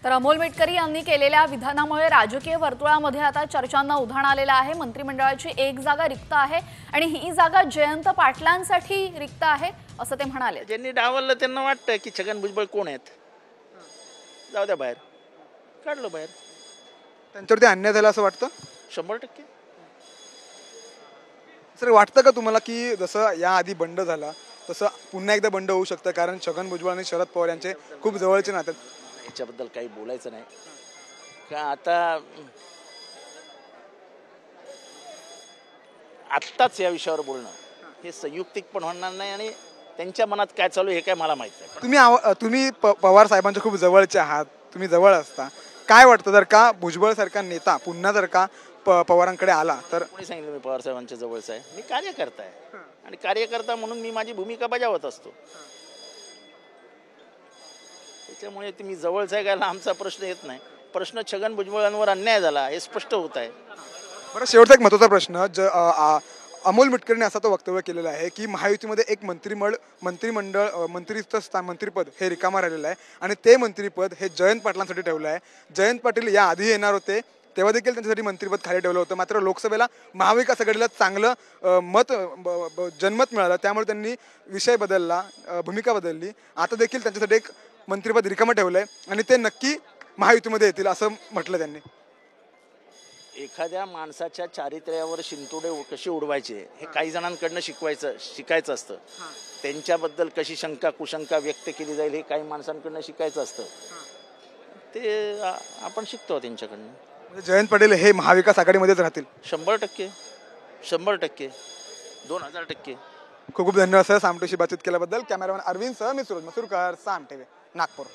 तर अमोल मिटकरी यांनी केलेल्या विधानामुळे राजकीय वर्तुळामध्ये आता चर्चांना उधाण आलेलं आहे। मंत्रिमंडळाची एक जागा रिक्त आहे आणि ही जागा जयंत पाटलांसाठी रिक्त आहे असं ते म्हणाले। ज्यांनी डावललं त्यांना वाटतं की छगन भुजबळ कोण आहेत, जाऊ द्या बाहेर, काढलं बाहेर। त्यांच्यावरती अन्याय झाला असं वाटतं? 100%। सर, वाटतं का तुम्हाला की जसं याआधी बंड झाला तसं पुन्हा एकदा बंड होऊ शकतं? कारण छगन भुजबळ आणि शरद पवार यांचे खूप जवळचे नाते। याच्याबद्दल काही बोलायचं नाही का आता। आत्ताच या विषयावर बोलणं हे संयुक्तिक पण होणार नाही आणि त्यांच्या मनात काय चालू हे काय मला माहित नाही। तुम्ही पवार साहेबांच्या खूप जवळचे आहात, तुम्ही जवळ असता, काय वाटतं जर का भुजबळ सारखा नेता पुन्हा जर का पवारांकडे आला तर? कोणी सांगितलं मी पवार साहेबांच्या जवळचा आहे? मी कार्यकर्ता आहे आणि कार्यकर्ता म्हणून मी माझी भूमिका बजावत असतो। त्याच्यामुळे तुम्ही जवळचा आहे का आमचा प्रश्न येत नाही। प्रश्न छगन भुजबळांवर अन्याय झाला हे स्पष्ट होत आहे। बरं, शेवटचा एक महत्त्वाचा प्रश्न, अमोल मिटकरीने असा तो वक्तव्य केलेलं आहे की महायुतीमध्ये एक मंत्रिपद हे रिकामा राहिलेलं आहे आणि ते मंत्रिपद हे जयंत पाटलांसाठी ठेवलं आहे। जयंत पाटील या आधी येणार होते, तेव्हा देखील त्यांच्यासाठी मंत्रिपद खाली ठेवलं होतं, मात्र लोकसभेला महाविकास आघाडीला चांगलं जनमत मिळालं, त्यामुळे त्यांनी विषय बदलला, भूमिका बदलली। आता देखील त्यांच्यासाठी एक मंत्रिपद रिकामं ठेवलंय आणि ते नक्की महायुतीमध्ये येतील असं म्हटलं त्यांनी। एखाद्या माणसाच्या चारित्र्यावर शिंतोडे कसे उडवायचे हे काही जणांकडनं शिकायचं असतं। त्यांच्याबद्दल कशी शंका कुशंका व्यक्त केली जाईल हे काही माणसांकडनं शिकायचं असतं, ते आपण शिकतो त्यांच्याकडनं। म्हणजे जयंत पाटील हे महाविकास आघाडीमध्येच राहतील? 100%, 100%, 2000%। खूप खूप धन्यवाद सर साम टीव्हीशी बातचीत केल्याबद्दल। कॅमेरामॅन अरविंद सह मी सुरज मसूरकर, साम टीव्ही, नागपूर।